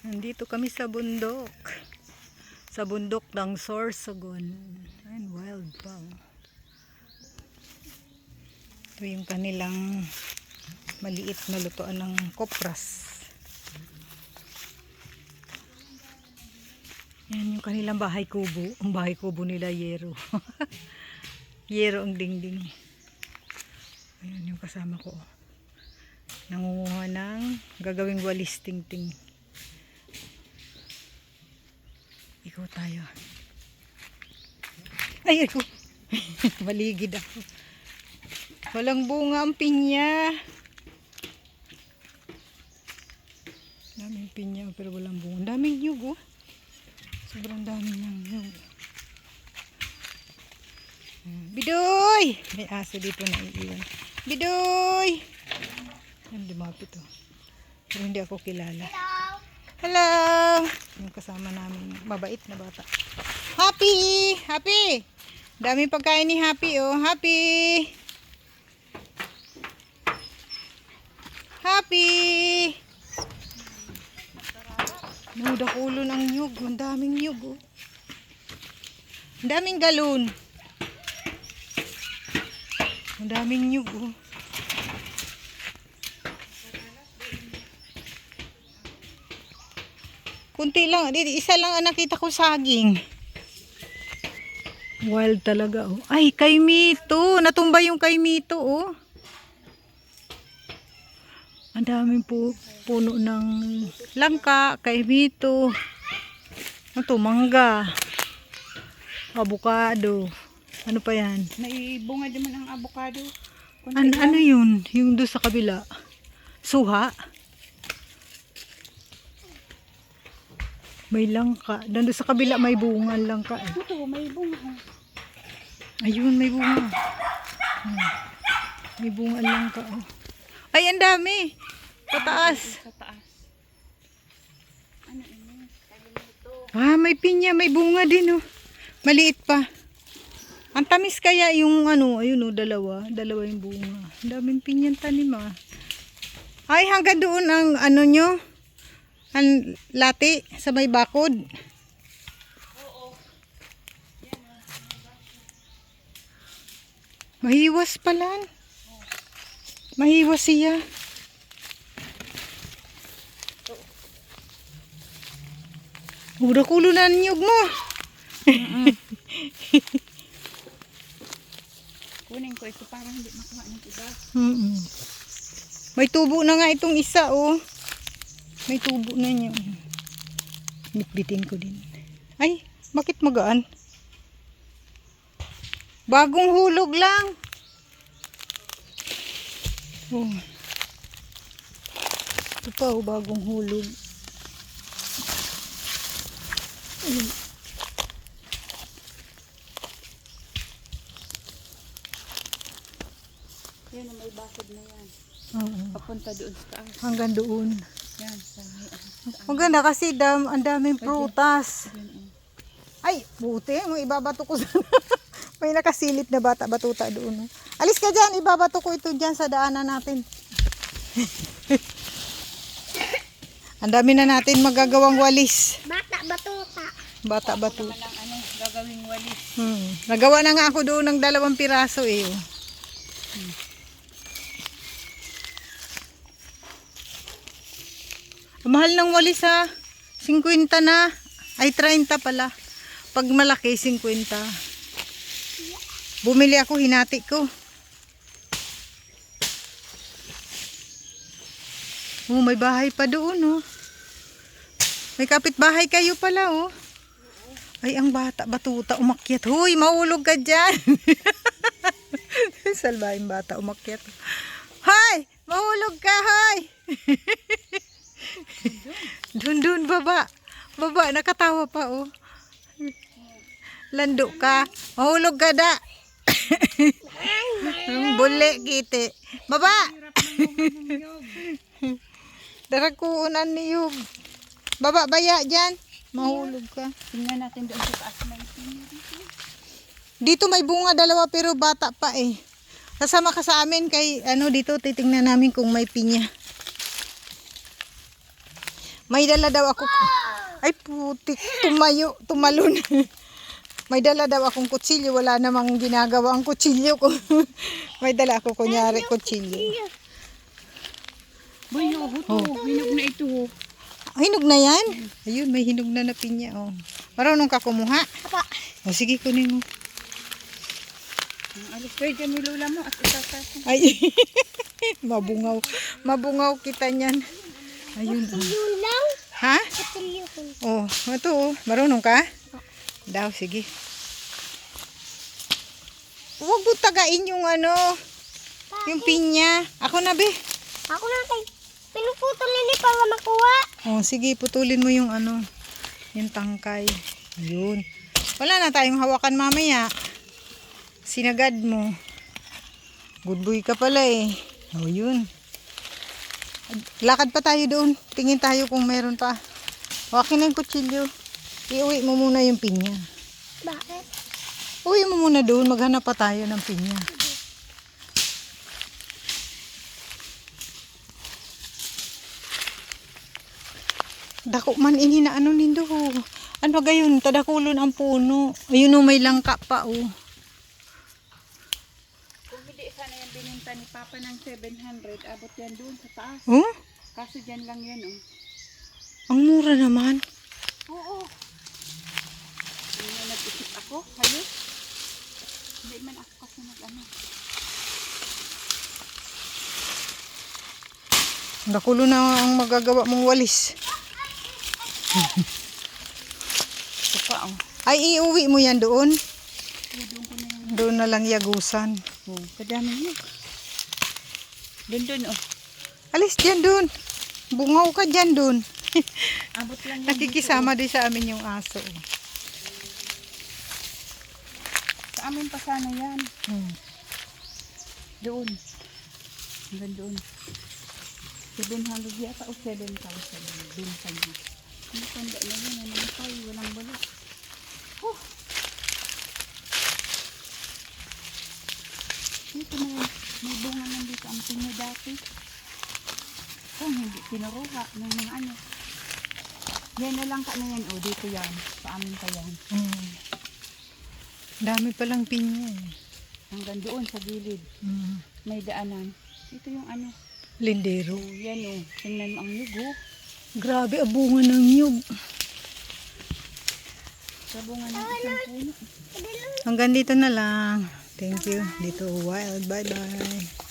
Nandito kami sa bundok. Sa bundok ng Sorsogon. Ayun, wild pa. Ito yung kanilang maliit na lutuan ng kopras. Yan yung kanilang bahay kubo. Ang bahay kubo nila, yero. Yero ang dingding. Ayun yung kasama ko. Nangunguha ng gagawing walis tingting. Ikaw tayo. Ay, ako. Maligid ako. Walang bunga ang pinya. Daming pinya pero walang bunga. Daming nyug, oh. Sobrang daming nyug. Bidoy! May aso dito na iiwan. Bidoy! Yan, lumapit, oh. Pero hindi ako kilala. Hello! Yung kasama namin, mabait na bata. Happy! Happy! Daming pagkain ni Happy, oh. Happy! Happy! Dakulon ang nyug. Ang daming nyug, oh. Ang daming galon. Ang daming nyug, oh. Kunti lang, isa lang ang nakita ko saging. Wild talaga, oh. Ay, kay Mito. Natumba yung kay Mito, oh. Ang daming puno ng langka, kay Mito. Ito, mangga. Avocado. Ano pa yan? May bunga din man ang avocado. Ano yun? Yung doon sa kabila. Suha. May langka. Doon sa kabila may bunga ang langka. Eh. Ito, may bunga. Ayun, may bunga. May bunga ang langka. Oh. Ay, ang dami. Pataas. Sa taas. Ano ini? Ah, may pinya, may bunga din, oh. Maliit pa. Ang tamis kaya yung ano, ayun, oh, dalawa yung bunga. Ang daming pinyang tanim, ah. Ay, hanggang doon ang ano nyo, ang lati sa may bakod. Oo. Mahiwas pala. Mahiwas siya. Udah kulo na niyog mo. Kunin ko ito para hindi makuha ng iba. May tubo na nga itong isa, oh. May tubo na niya. Bitbitin ko din. Ay, bakit magaan? Bagong hulog lang. Oh. Ito pa, oh, bagong hulog. Ayun. Yan, may bakod na yan. Oo. Papunta doon sa taas. Hanggang doon. Yan, sa may Maganda kasi ang daming prutas. yan, oh. Ay, buti. Ibabato ko sa... May nakasilip na bata-batuta doon. Alis ka dyan. Ibabato ko ito dyan sa daanan natin. Ang dami na natin magagawang walis. Bata-batuta. Bata-batuta. Walang ano, gagawing walis. Nagawa na nga ako doon ng 2 piraso, eh. Mahal ng walis, ha. 50 na. Ay, 30 pala. Pag malaki, 50. Bumili ako, hinati ko. Oh, may bahay pa doon, oh. May kapitbahay kayo pala, oh. Ay, ang bata-batuta umakyat. Huy, mahulog ka dyan. Salbahin bata umakyat. Hay! Mahulog ka, hay! Dun, baba. Baba, nakatawa pa, oh. Lando ka. Mahulog ka da. Bule, kiti. Baba! Darakuunan niyog. Baba, baya dyan. Mahulog ka. Tingnan natin doon sa taas ng pinya. Dito may bunga 2 pero bata pa, eh. Kasama ka sa amin kay ano dito titingnan namin kung may pinya. May dala daw ako. Ay putik, tumalon. May dala daw akong kutsilyo. Wala namang ginagawa ang kutsilyo ko. May dala ako kunyari kutsilyo. Boy, huto. Hinog na ito. Hinog na yan? Ayun, may hinog na pinya. Oh. Marunong ka kumuha? O sige, kunin mo. Alis kayo dyan ni Lola mo at itatasin. Ay, mabungaw. Mabungaw kita niyan. Ayun. Oh. Ha? Oh, ito oh. Marunong ka? Daw, sige. Huwag mo tagain yung ano, yung pinya. Ako na, be. Ako na tayo. Pinuputulin ni para makuha. Oh, sige, putulin mo yung ano, yung tangkay. Ayun. Wala na tayong hawakan mamaya. Sinagad mo. Good boy ka pala eh. Oh, yun. Lakad pa tayo doon. Tingin tayo kung meron pa. Hawakin na yung kutsilyo. Iuwi mo muna yung pinya. Bakit? Uwi mo muna doon. Maghanap pa tayo ng pinya. Dako man ini na ano nindo. Ano gayon? Tadakulon ang puno. Ayun o, may langka pa oh. Kung hindi sana yan bininta ni Papa ng 700, abot yan doon sa taas. Oh? Kaso dyan lang yan, oh. Ang mura naman. Oo. Hindi na nag-isip ako. Halos. Hindi man ako kasi nag-ano. Dakulo na ang magagawa mong walis. Ito pa, oh. Ay, iuwi mo yan doon. Doon ko na yan. Doon na lang yagusan. Oh, kadami yun. Doon, oh. Alis dyan doon. Bungaw ka dyan doon. Abot lang yan. Nakikisama din sa amin yung aso. Sa amin pa sana yan. Hmm. Doon. Hanggang doon. 700 yata o 7,000. Doon sa niya. Ano tanda na yun? Ano na tayo? Walang balik. Dito na yun. May bunga nandito ang pinya dati. Kung hindi kinuruha ng mga ano. Yan na lang ka na yan. O, dito yan. Sa amin pa yan. Hmm. Dami palang pinya eh. Hanggang doon sa gilid. Hmm. May daanan. Ito yung ano. Lindero. O, yan o. Tingnan mo ang lugo. Grabe, abungan ng nyug. Sa bunga ng isang puno. Hanggang dito na lang. Thank you. Dito wild. Bye-bye.